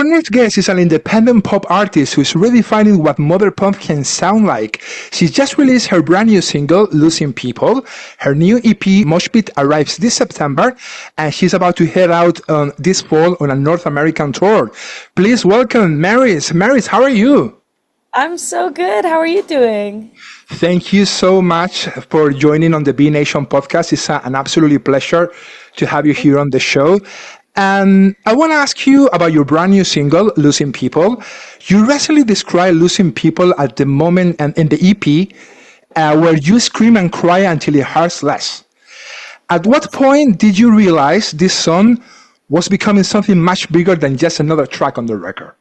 Our next guest is an independent pop artist who's redefining what modern pop can sound like. She just released her brand new single, Losing People. Her new EP, Mosh Pit, arrives this September, and she's about to head out this fall on a North American tour. Please welcome Maris. Maris, how are you? I'm so good. How are you doing? Thank you so much for joining on the B Nation podcast. It's an absolutely pleasure to have you here on the show. And I want to ask you about your brand new single, Losing People. You recently described losing people at the moment and in the EP where you scream and cry until it hurts less. At what point did you realize this song was becoming something much bigger than just another track on the record?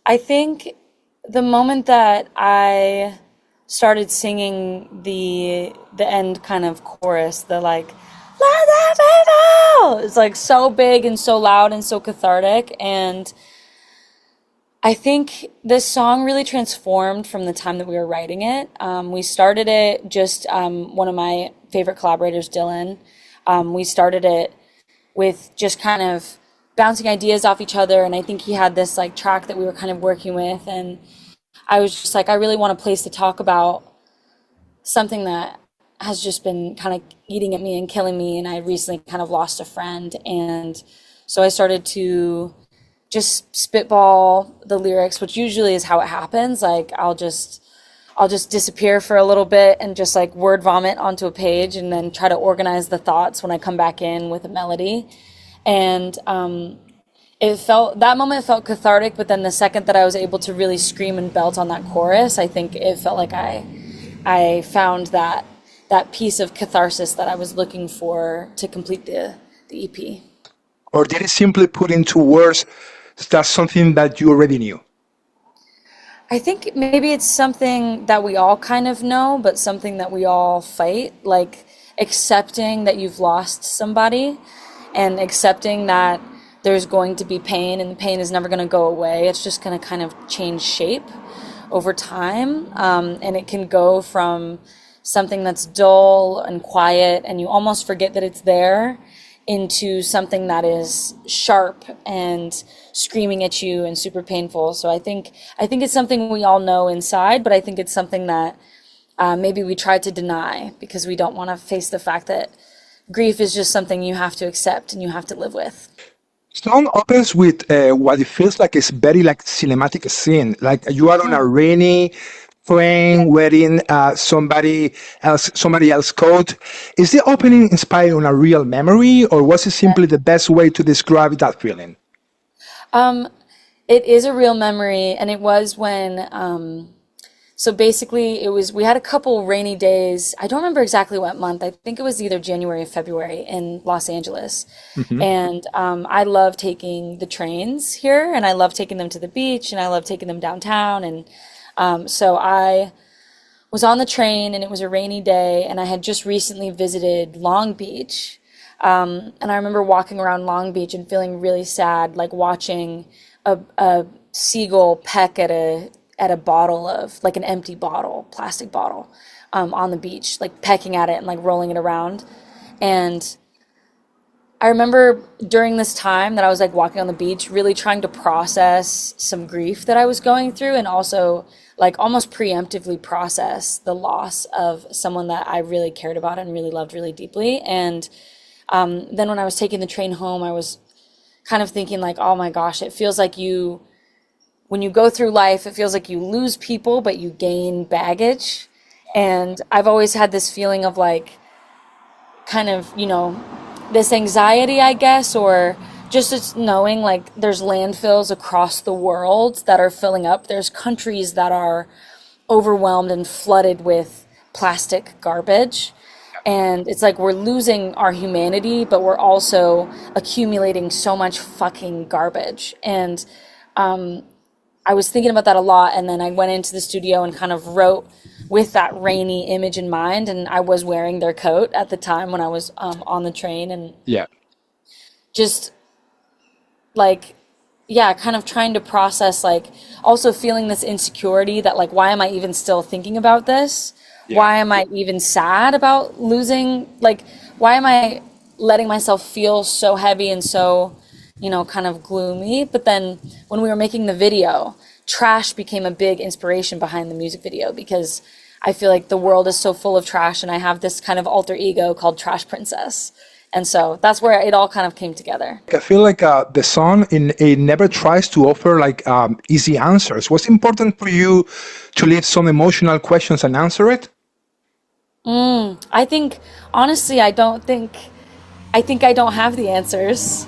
I think the moment that I started singing the end kind of chorus, the like "Let them know," it's like so big and so loud and so cathartic. And I think this song really transformed from the time that we were writing it. We started it just one of my favorite collaborators, Dylan. We started it with just kind of bouncing ideas off each other, and I think he had this like track that we were kind of working with, and I was just like, I really want a place to talk about something that has just been kind of eating at me and killing me, and I recently kind of lost a friend, and so I started to just spitball the lyrics, which usually is how it happens. Like I'll just disappear for a little bit and just like word vomit onto a page and then try to organize the thoughts when I come back in with a melody. And that moment felt cathartic, but then the second that I was able to really scream and belt on that chorus, I think it felt like I found that piece of catharsis that I was looking for to complete the EP. Or did it simply put into words that's something that you already knew? I think maybe it's something that we all kind of know, but something that we all fight, like accepting that you've lost somebody and accepting that there's going to be pain and the pain is never going to go away. It's just going to kind of change shape over time. And it can go from something that's dull and quiet and you almost forget that it's there into something that is sharp and screaming at you and super painful. So I think it's something we all know inside, but I think it's something that maybe we try to deny because we don't want to face the fact that grief is just something you have to accept and you have to live with. Song opens with what it feels like is very like cinematic scene. Like you are on a rainy plane wearing somebody else coat. Is the opening inspired on a real memory, or was it simply the best way to describe that feeling? Um, it is a real memory, and it was when so basically we had a couple rainy days. I don't remember exactly what month. I think it was either January or February in Los Angeles. Hmm. And I love taking the trains here, and I love taking them to the beach, and I love taking them downtown. And so I was on the train, and it was a rainy day, and I had just recently visited Long Beach. And I remember walking around Long Beach and feeling really sad, like watching a seagull peck at a bottle of like an empty bottle, plastic bottle, on the beach, like pecking at it and like rolling it around. And I remember during this time that I was like walking on the beach, really trying to process some grief that I was going through, and also like almost preemptively process the loss of someone that I really cared about and really loved really deeply. And then when I was taking the train home, I was kind of thinking like, oh my gosh, it feels like when you go through life, it feels like you lose people, but you gain baggage. And I've always had this feeling of like, kind of, this anxiety, I guess, or just knowing like there's landfills across the world that are filling up. There's countries that are overwhelmed and flooded with plastic garbage. And it's like we're losing our humanity, but we're also accumulating so much fucking garbage. And I was thinking about that a lot, and then I went into the studio and kind of wrote with that rainy image in mind, and I was wearing their coat at the time when I was on the train, and Yeah. just like, yeah, kind of trying to process, like also feeling this insecurity that like, why am I even still thinking about this? Yeah. Why am I even sad about losing? Like, why am I letting myself feel so heavy and so kind of gloomy. But then when we were making the video, trash became a big inspiration behind the music video because I feel like the world is so full of trash and I have this kind of alter ego called Trash Princess. And so that's where it all kind of came together. I feel like the song it never tries to offer like easy answers. What's important for you to leave some emotional questions and answer it? I think, honestly, I think I don't have the answers.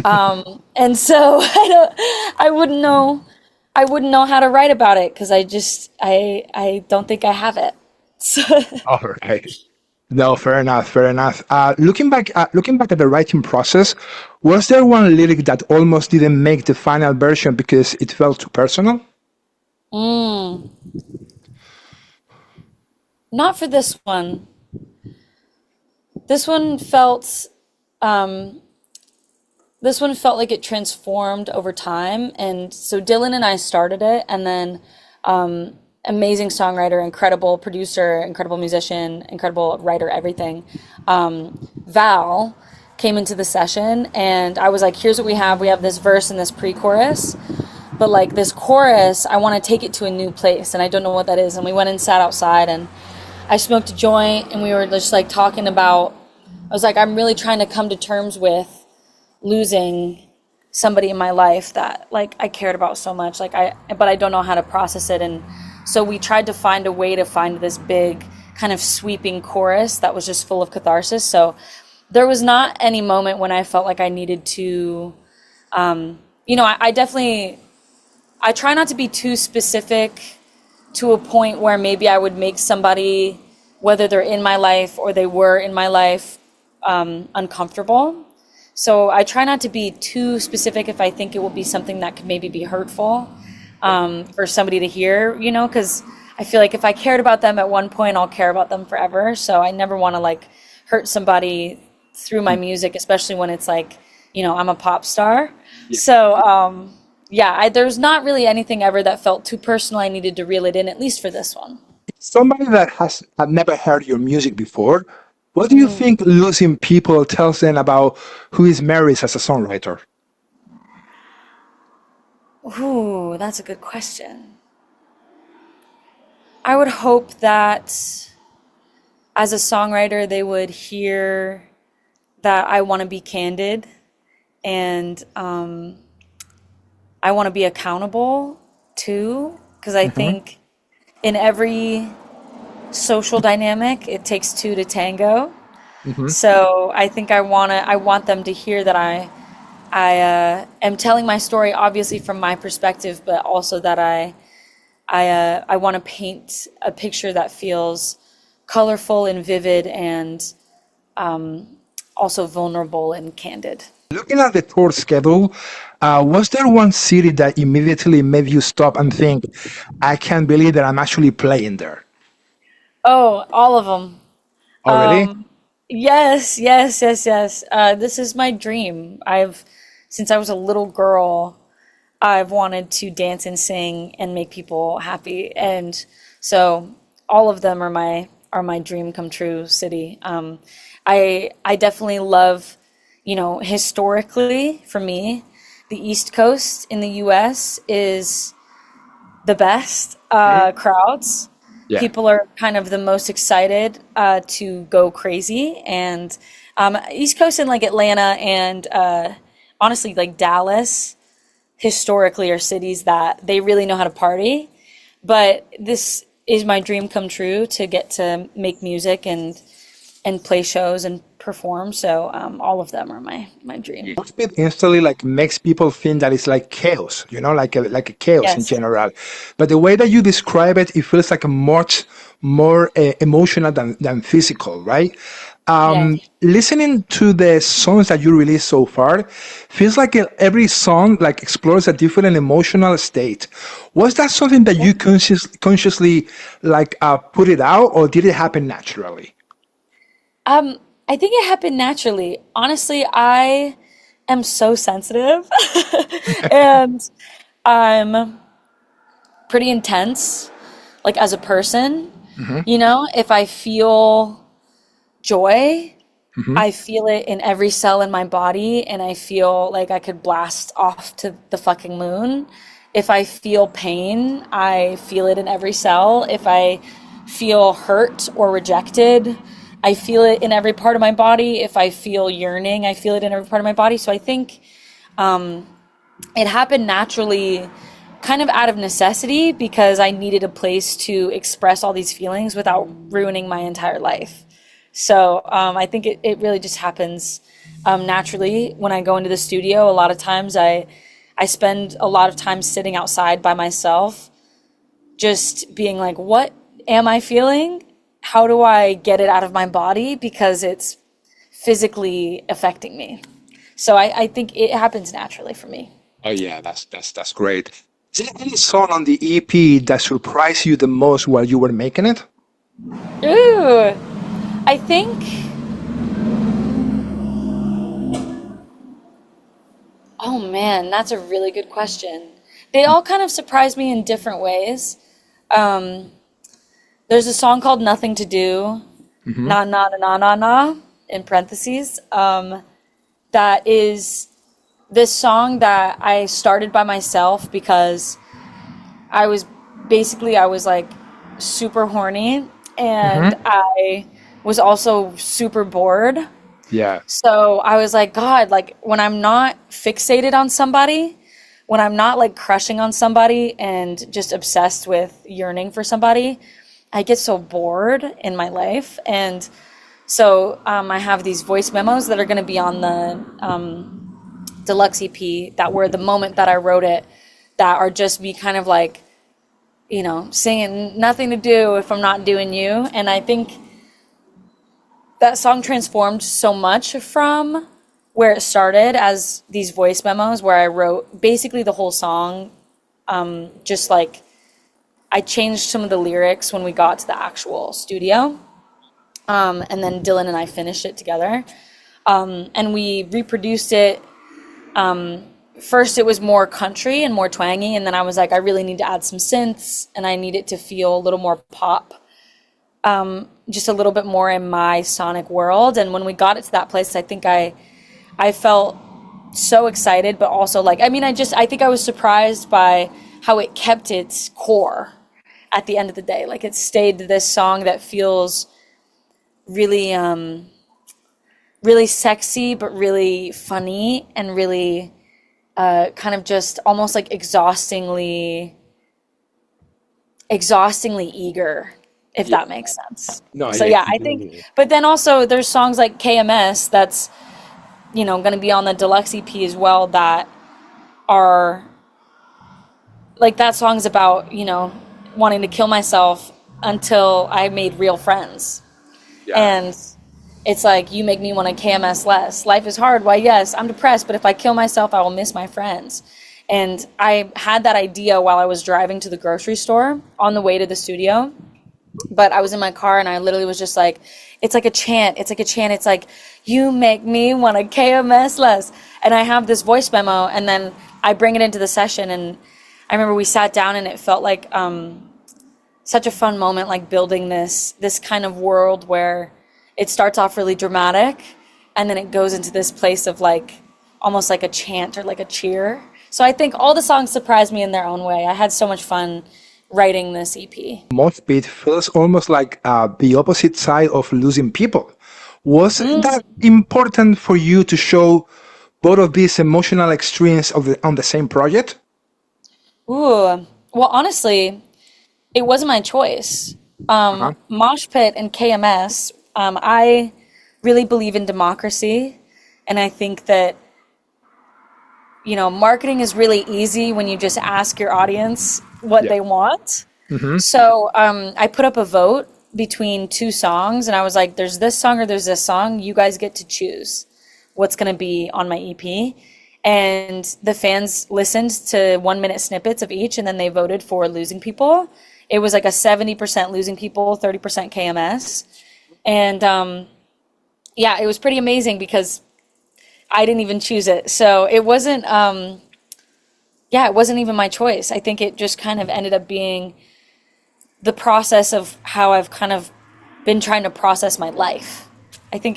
And so I wouldn't know how to write about it because I don't think I have it. So, All right. No, fair enough, fair enough. Looking back at the writing process, was there one lyric that almost didn't make the final version because it felt too personal? not for this one. This one felt this one felt like it transformed over time. And so Dylan and I started it, and then amazing songwriter, incredible producer, incredible musician, incredible writer, everything. Val came into the session, and I was like, here's what we have. We have this verse and this pre-chorus, but like this chorus, I want to take it to a new place, and I don't know what that is. And we went and sat outside, and I smoked a joint, and we were just like talking about, I was like, I'm really trying to come to terms with losing somebody in my life that like I cared about so much, but I don't know how to process it. And so we tried to find a way to find this big kind of sweeping chorus that was just full of catharsis. So there was not any moment when I felt like I needed to, I try not to be too specific to a point where maybe I would make somebody, whether they're in my life or they were in my life, uncomfortable. So I try not to be too specific if I think it will be something that could maybe be hurtful for somebody to hear, because I feel like if I cared about them at one point, I'll care about them forever. So I never want to like hurt somebody through my music, especially when it's like, I'm a pop star. Yeah. So there's not really anything ever that felt too personal. I needed to reel it in, at least for this one. Somebody that has had never heard your music before, what do you think losing people tells them about who is Maris as a songwriter? Ooh, that's a good question. I would hope that as a songwriter, they would hear that I want to be candid and I want to be accountable too, because I think in every social dynamic, it takes two to tango. Hmm. So I think I want them to hear that I am telling my story, obviously from my perspective, but also that I want to paint a picture that feels colorful and vivid and also vulnerable and candid. Looking at the tour schedule, was there one city that immediately made you stop and think, I can't believe that I'm actually playing there? Oh, all of them. Oh, really? Yes, yes, yes, yes. This is my dream. Since I was a little girl, I've wanted to dance and sing and make people happy, and so all of them are my dream come true city. I definitely love, historically for me, the East Coast in the U.S. is the best Mhm. crowds. Yeah. People are kind of the most excited to go crazy, and East Coast and like Atlanta and honestly like Dallas historically are cities that they really know how to party. But this is my dream come true to get to make music and play shows and perform. So all of them are my dream. Mosh Pit instantly like makes people think that it's like chaos, like a chaos in Yes. general. But the way that you describe it, it feels like a much more emotional than physical, right? Yeah. Listening to the songs that you released so far, feels like every song like explores a different emotional state. Was that something that you consciously like put it out, or did it happen naturally? I think it happened naturally. Honestly, I am so sensitive and I'm pretty intense, like as a person. Hmm. If I feel joy, Hmm. I feel it in every cell in my body, and I feel like I could blast off to the fucking moon. If I feel pain, I feel it in every cell. If I feel hurt or rejected, I feel it in every part of my body. If I feel yearning, I feel it in every part of my body. So I think it happened naturally, kind of out of necessity, because I needed a place to express all these feelings without ruining my entire life. So I think it really just happens naturally when I go into the studio. A lot of times I spend a lot of time sitting outside by myself, just being like, what am I feeling? How do I get it out of my body? Because it's physically affecting me. So I think it happens naturally for me. Oh yeah, that's great. Is there any song on the EP that surprised you the most while you were making it? Ooh, I think, oh man, that's a really good question. They all kind of surprised me in different ways. Um, there's a song called Nothing to Do, Hmm. na na na na na na, in parentheses. That is this song that I started by myself because I was I was like super horny, and Hmm. I was also super bored. Yeah. So I was like, God, like when I'm not fixated on somebody, when I'm not like crushing on somebody and just obsessed with yearning for somebody, I get so bored in my life. And so I have these voice memos that are going to be on the deluxe EP that were the moment that I wrote it, that are just me kind of like, singing nothing to do if I'm not doing you. And I think that song transformed so much from where it started as these voice memos where I wrote basically the whole song. Just like I changed some of the lyrics when we got to the actual studio. And then Dylan and I finished it together. And we reproduced it. First, it was more country and more twangy. And then I was like, I really need to add some synths and I need it to feel a little more pop, just a little bit more in my sonic world. And when we got it to that place, I think I felt so excited, but also like, I mean, I think I was surprised by how it kept its core at the end of the day. Like it stayed this song that feels really, really sexy, but really funny and really, kind of just almost like exhaustingly eager, if Yeah. that makes sense. No, So yeah, yeah, I think, completely. but then also there's songs like KMS that's, going to be on the deluxe EP as well, that are like, that song's about, wanting to kill myself until I made real friends. Yeah. And it's like, you make me want to KMS less. Life is hard. Why, yes, I'm depressed, but if I kill myself, I will miss my friends. And I had that idea while I was driving to the grocery store on the way to the studio. But I was in my car and I literally was just like, it's like a chant. It's like a chant. It's like, you make me want to KMS less. And I have this voice memo and then I bring it into the session. And I remember we sat down and it felt like such a fun moment, like building this kind of world where it starts off really dramatic and then it goes into this place of like almost like a chant or like a cheer. So I think all the songs surprised me in their own way. I had so much fun writing this EP. Mosh Pit feels almost like the opposite side of losing people. Was that important for you to show both of these emotional extremes on the same project? Ooh, well, honestly, it wasn't my choice. Uh-huh. Mosh Pit and KMS, I really believe in democracy. And I think that, marketing is really easy when you just ask your audience what Yeah. they want. Hmm. So I put up a vote between two songs, and I was like, there's this song or there's this song. You guys get to choose what's going to be on my EP. And the fans listened to 1 minute snippets of each, and then they voted for Losing People. It was like a 70% Losing People, 30% KMS. And yeah, it was pretty amazing because I didn't even choose it. So it wasn't, yeah, it wasn't even my choice. I think it just kind of ended up being the process of how I've kind of been trying to process my life. I think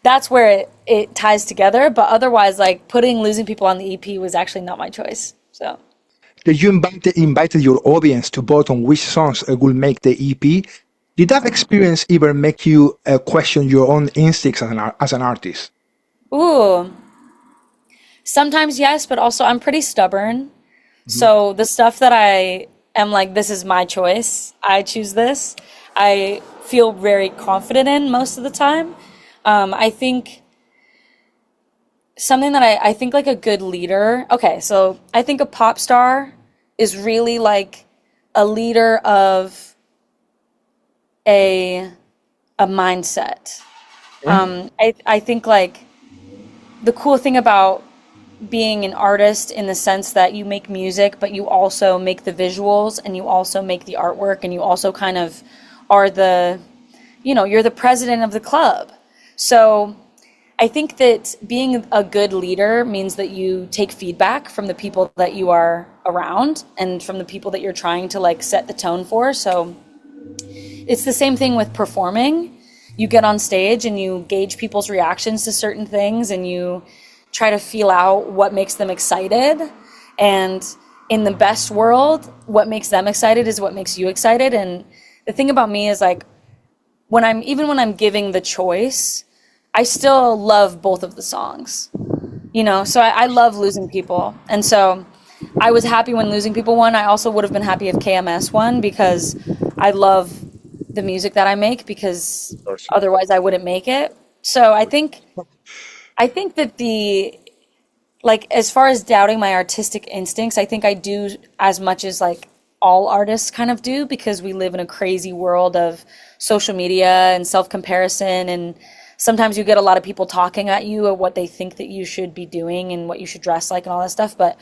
that's where it ties together. But otherwise, like putting losing people on the EP was actually not my choice. So. That you invited your audience to vote on which songs will make the EP. Did that experience ever make you question your own instincts as an artist? Ooh, sometimes yes, but also I'm pretty stubborn. So the stuff that I am like, this is my choice, I choose this, I feel very confident in most of the time. I think something that I think like a good leader, okay, so I think a pop star is really like a leader of a a mindset. I think like the cool thing about being an artist in the sense that you make music, but you also make the visuals and you also make the artwork and you also kind of are you're the president of the club. So I think that being a good leader means that you take feedback from the people that you are around and from the people that you're trying to like set the tone for. So it's the same thing with performing. You get on stage and you gauge people's reactions to certain things and you try to feel out what makes them excited. And in the best world, what makes them excited is what makes you excited. And the thing about me is like when I'm giving the choice, I still love both of the songs. So I love Losing People. And so I was happy when Losing People won. I also would have been happy if KMS won because I love the music that I make because otherwise I wouldn't make it. So I think that like as far as doubting my artistic instincts, I think I do as much as like all artists kind of do because we live in a crazy world of social media and self-comparison, and sometimes you get a lot of people talking at you of what they think that you should be doing and what you should dress like and all that stuff. But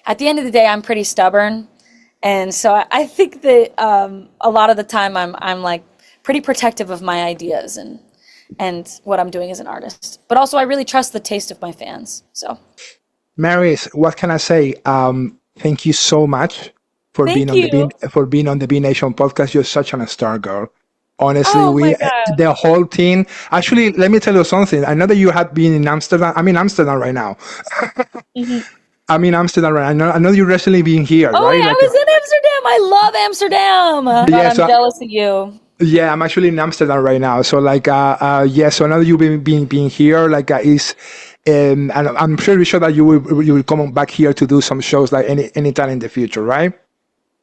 at the end of the day, I'm pretty stubborn. And so I think that a lot of the time I'm like pretty protective of my ideas and what I'm doing as an artist. But also I really trust the taste of my fans. So Maris, what can I say? Thank you so much thank you. for being on the B Nation podcast. You're such an star girl. Honestly, Oh my we God. the whole team. Actually, let me tell you something. I know that you had been in Amsterdam. I'm in Amsterdam right now. Mhm. I'm in Amsterdam right now. I know you're recently being here, Oh right? wait, I Like, was in Amsterdam. I love Amsterdam. God, yeah. I'm So jealous of you. yeah, I'm actually in Amsterdam right now. So like, yeah. So now that you've been being here, like, is, and I'm pretty sure that you will come back here to do some shows like anytime in the future, right?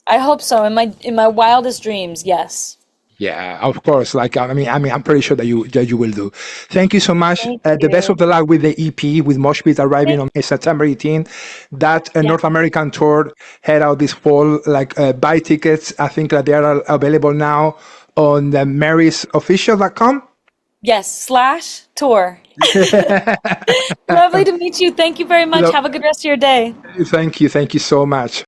I hope so. In my wildest dreams, yes. Yeah, of course. Like, I'm pretty sure that you will do. Thank you so much. Thank The best of you. the luck with the EP, with Mosh Pit arriving Thank on September 18th. That Yeah. North American tour head out this fall. Like, buy tickets. I think that they are available now on the marisofficial.com. Yes, slash tour. Lovely to meet you. Thank you very much. Lo- Have a good rest of your day. Thank you so much.